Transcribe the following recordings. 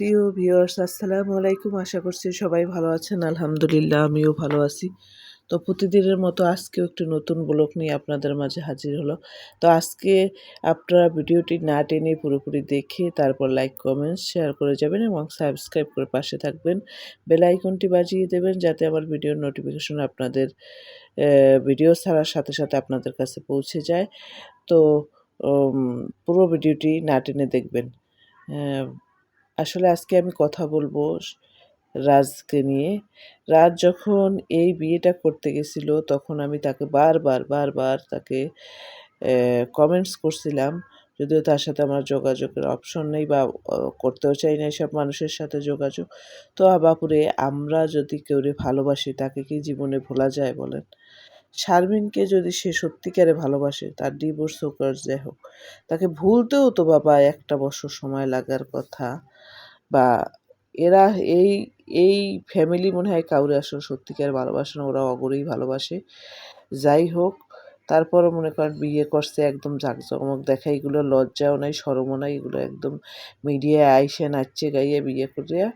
প্রিয় ভিউয়ার্স আসসালামু আলাইকুম। আশা করছি সবাই ভালো আছেন। আলহামদুলিল্লাহ আমিও ভালো আছি। তো প্রতিদিনের মতো আজকেও একটি নতুন ব্লগ নিয়ে আপনাদের মাঝে হাজির হলো। তো আজকে আপনারা ভিডিওটি না টেনে পুরোপুরি দেখে তারপর লাইক, কমেন্টস, শেয়ার করে যাবেন এবং সাবস্ক্রাইব করে পাশে থাকবেন। বেল আইকনটি বাজিয়ে দেবেন যাতে আমার ভিডিওর নোটিফিকেশন আপনাদের ভিডিও ছাড়ার সাথে সাথে আপনাদের কাছে পৌঁছে যায়। তো পুরো ভিডিওটি না টেনে দেখবেন। অ্যা আসলে আজকে আমি কথা বলবো রাজকে নিয়ে। রাজ যখন এই বিয়েটা করতে গেছিল তখন আমি তাকে বারবার তাকে কমেন্টস করছিলাম। যদিও তার সাথে আমার যোগাযোগের অপশন নেই বা করতেও চাই না এসব মানুষের সাথে যোগাযোগ। তো বাপুরে আমরা যদি কেউরে ভালোবাসি তাকে কি জীবনে ভোলা যায় বলেন? শারমিনকে যদি সে সত্যিকারে ভালোবাসে তার ডিভোর্স হোক আর যাই হোক, তাকে ভুলতেও তো বাবা ১ টা বছর সময় লাগার কথা। বা এরা এই এই ফ্যামিলি মনে হয় কাউরে আসলে সত্যিকার ভালোবাসে না, ওরা অগরেই ভালোবাসে। যাই হোক, তারপরও মনে করেন বিয়ে করছে একদম জাঁকজমক দেখায়, এগুলো লজ্জাও নাই, শরমও নাই, এগুলো একদম মিডিয়ায় আইসে নাচছে গাইয়ে বিয়ে করিয়া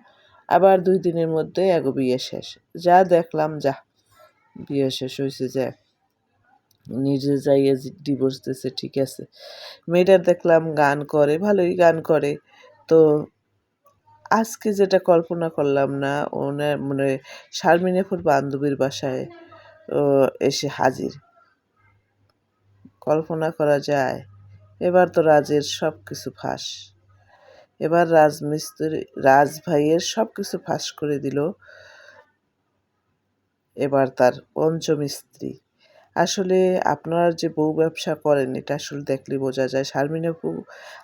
আবার ২ দিনের মধ্যে এগো বিয়ে শেষ। যা দেখলাম যাহ, বিয়ে শেষ হইছে যে নিজে যাইয়ে ডিভোর্স দিছে ঠিক আছে। মেয়েটার দেখলাম গান করে, ভালোই গান করে। তো আজকে যেটা কল্পনা করলাম না, ওনার মানে শারমিন আপুর বান্ধবীর বাসায় ও এসে হাজির। কল্পনা করা যায়? এবার তো রাজের সবকিছু ফাঁস। এবার রাজ ভাইয়ের সবকিছু ফাঁস করে দিল। এবার তার পঞ্চম স্ত্রী। আসলে আপনারা যে বউ ব্যবসা করেন এটা আসলে দেখলে বোঝা যায়। শারমিন আপু,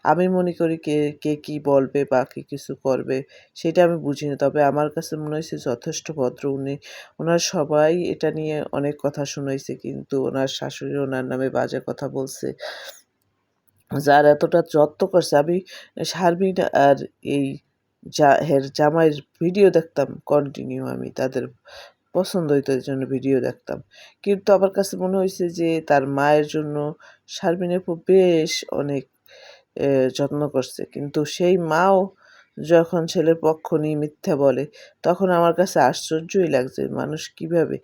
আমি মনে করি কে কি বলবে বা কে কিছু করবে সেটা আমি বুঝি না। তবে আমার কাছে মনে হয়েছে যথেষ্ট ভদ্র উনি। ওনার সবাই এটা নিয়ে অনেক কথা শুনাইছে কিন্তু ওনার শাশুড়ি ওনার নামে বাজে কথা বলছে। যার এতটা যত্ন করছে, আমি শারমিন আর এই এর জামাইয়ের ভিডিও দেখতাম কন্টিনিউ, আমি তাদের পছন্দ হইতো এইজন্য ভিডিও দেখতাম। কিন্তু আমার কাছে মনে হইছে যে তার মায়ের জন্য শারমিন আপু বেশ অনেক যত্ন করছে। কিন্তু সেই মাও যখন ছেলের পক্ষ নিয়ে মিথ্যা বলে, তখন আমার কাছে আশ্চর্যই লাগছে মানুষ কিভাবে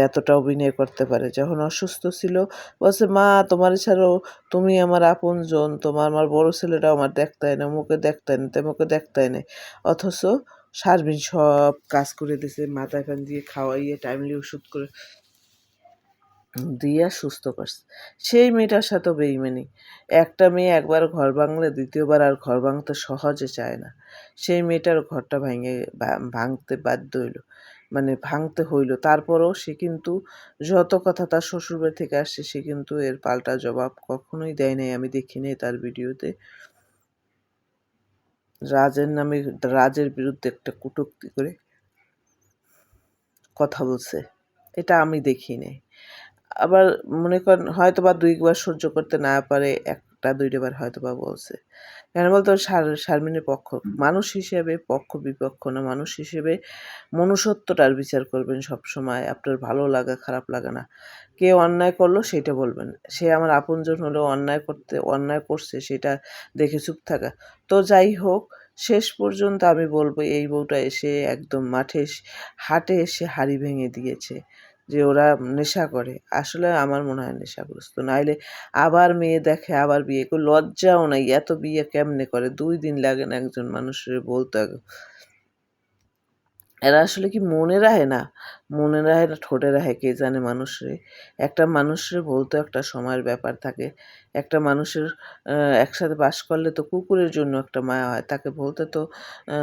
এতটা অভিনয় করতে পারে। যখন অসুস্থ ছিল বলছে, "মা তোমারে ছাড়াও তুমি আমার আপনজন, আমার বড় ছেলেটাও আমার দেখতাই না, মুখে দেখতাই না, তেমুকে দেখতাই নাই।" অথচ শারমিন সব কাজ করে দিছে, মাথায় ফ্যান দিয়ে খাওয়াইয়ে টাইমলি ওষুধ করে দিয়া সুস্থ করছে। সেই মেয়েটার সাথেও বেইমানি। একটা মেয়ে একবার ঘর ভাঙলে দ্বিতীয়বার আর ঘর ভাঙতে সহজে চায় না। সেই মেয়েটার ঘরটা ভাঙতে বাধ্য হইল। মানে ভাঙতে হইল। তারপরেও সে কিন্তু যত কথা তার শ্বশুরবাড়ি থেকে আসছে সে কিন্তু এর পাল্টা জবাব কখনোই দেয় নাই। আমি দেখি নাই তার ভিডিওতে। রাজের বিরুদ্ধে একটা কটূক্তি করে কথা বলছে। এটা আমি দেখি নাই। আবার মনে করেন হয়তোবা ২ বার সহ্য করতে না পারে ১টা ২টা বার হয়তোবা বলছে। কেন বলতো শারমিনের পক্ষ। মানুষ হিসেবে পক্ষ-বিপক্ষ না, মানুষ হিসেবে মনুষ্যত্বটার বিচার করবেন সবসময়। আপনার ভালো লাগা, খারাপ লাগা না। কে অন্যায় করলো সেইটা বলবেন। সে আমার আপনজন হলেও অন্যায় করছে সেটা দেখে চুপ থাকা। তো যাই হোক, শেষ পর্যন্ত আমি বলব এই বউটা এসে একদম হাটে এসে হাঁড়ি ভেঙে দিয়েছে। যে ওরা নেশা করে। আসলে আমার মনে হয় নেশাগ্রস্ত। নাইলে আবার মেয়ে দেখে, আবার বিয়ে লজ্জাও নাই। এত বিয়ে কেমনে করে? ২ দিন লাগে না একজন মানুষের বলতে। এরা আসলে কি মনে রাখে না? মনে রাখে না ঠোঁটে রাখে কে জানে মানুষরে। একটা মানুষরে বলতেও একটা সময়ের ব্যাপার থাকে। একটা মানুষের আ একসাথে বাস করলে তো কুকুরের জন্য একটা মায়া হয়। তাকে বলতে তো আ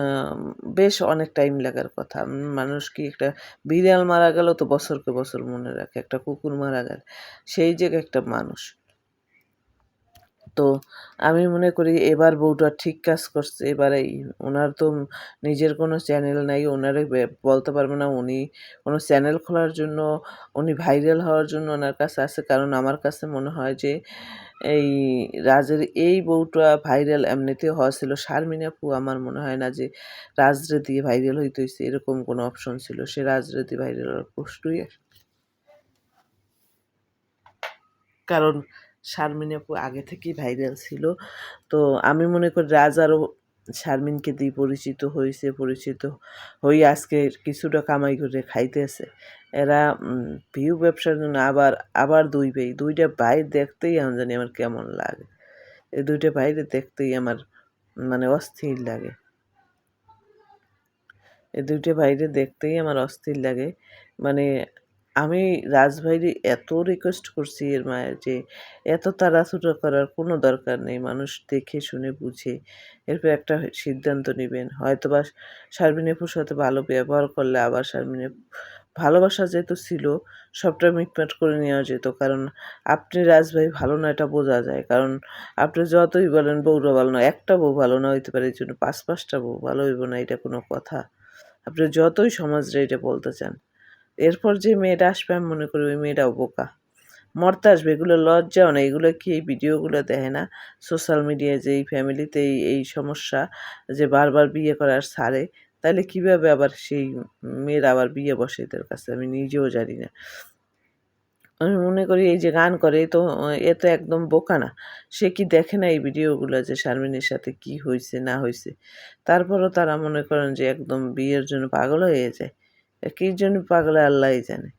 বেশ অনেক টাইম লাগার কথা। মানুষ কি একটা বিড়াল মারা গেলেও তো বছরকে বছর মনে রাখে। একটা কুকুর মারা গেলে। সেই জায়গায় একটা মানুষ। তো আমি মনে করি এবার বউটা ঠিক কাজ করছে। এবার উনার তো নিজের কোনো চ্যানেল নাই। উনারে বলতে পারব না উনি কোনো চ্যানেল খোলার জন্য, উনি ভাইরাল হওয়ার জন্য উনার কাছে আছে। কারণ আমার কাছে মনে হয় যে এই রাজের এই বউটা ভাইরাল এমনিতেও হওয়া ছিল। শারমিন আপু আমার মনে হয় না যে রাজরে দিয়ে ভাইরাল হইতে হইছে এরকম কোনো অপশন ছিল। সে রাজরে দিয়ে ভাইরাল হওয়ার প্রশ্নই কারণ শারমিন আপু আগে থেকেই ভাইরাল ছিল। তো আমি মনে করি রাজ আরও শারমিনকে দিয়ে পরিচিত হয়ে আজকে কিছুটা কামাই করে খাইতেছে। এরা ভিউ ব্যবসার জন্য আবার আবার ২ ভাই, ২ টা ভাই দেখতেই এখন জানি আমার কেমন লাগে। এই ২ টা ভাইরে দেখতেই আমার মানে অস্থির লাগে। এই ২ টা ভাইরে দেখতেই আমার অস্থির লাগে। মানে আমি রাজভাইরে এত রিকোয়েস্ট করছি এর মায়ের যে, "এত তাড়াহুড়ো করার কোনো দরকার নেই। মানুষ দেখে শুনে বুঝে এরপর একটা সিদ্ধান্ত নিবেন। হয়তোবা শারমিন আপুর সাথে ভালো ব্যবহার করলে আবার শারমিন আপু ভালোবাসা যেহেতু ছিল সবটা মিটমাট করে নেওয়া যেত। কারণ আপনি রাজভাই ভালো না এটা বোঝা যায়। কারণ আপনি যতই বলেন বউরা ভালো না, একটা বউ ভালো না হইতে পারে এজন্য ৫ টা বউ ভালো হইব না এটা কোনো কথা? আপনি যতই সমাজরে এটা বলতে চান। এরপর যে মেয়েটা আসবে আমি মনে করি ওই মেয়েটাও বোকা। মরতে আসবে এগুলো লজ্জাও না। এগুলো কি এই ভিডিওগুলো দেখে না? সোশ্যাল মিডিয়ায় যে এই ফ্যামিলিতে এই সমস্যা যে বারবার বিয়ে করার ছাড়ে, তাইলে কিভাবে আবার সেই মেয়ের আবার বিয়ে বসে এদের কাছে? আমি নিজেও জানি না। আমি মনে করি এই যে গান করে এ তো একদম বোকা না। সে কি দেখে না এই ভিডিওগুলা যে শারমিনের সাথে কি হইছে না হইছে? তারপরও তারা মনে করেন যে একদম বিয়ের জন্য পাগল হয়ে যায়। কি জন্য পাগল আল্লাহই জানে।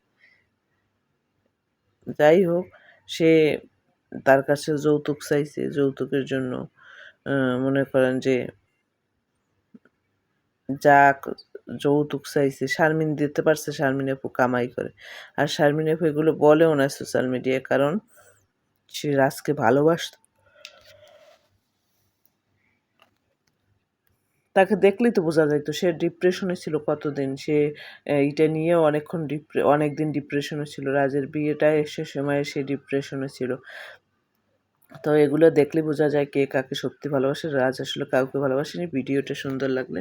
যাই হোক, সে তার কাছে যৌতুক চাইছে। যৌতুকের জন্য আ মনে করেন যে যা যৌতুক চাইছে শারমিন দিতে পারছে, শারমিন আপু কামাই করে। আর শারমিন আপু এগুলো বলেও না সোশ্যাল মিডিয়ায় কারণ সে রাজকে ভালোবাসত। তাকে দেখলেই তো বোঝা যাইত সে ডিপ্রেশনে ছিল কতদিন। সে এইটা নিয়েও অনেকদিন ডিপ্রেশনে ছিল। রাজের বিয়েটা সে সময়ে সে ডিপ্রেশনে ছিল। তো এগুলো দেখলে বোঝা যায় কে কাকে সত্যি ভালোবাসে। রাজ আসলে কাউকে ভালোবাসেনি। ভিডিওটা সুন্দর লাগলে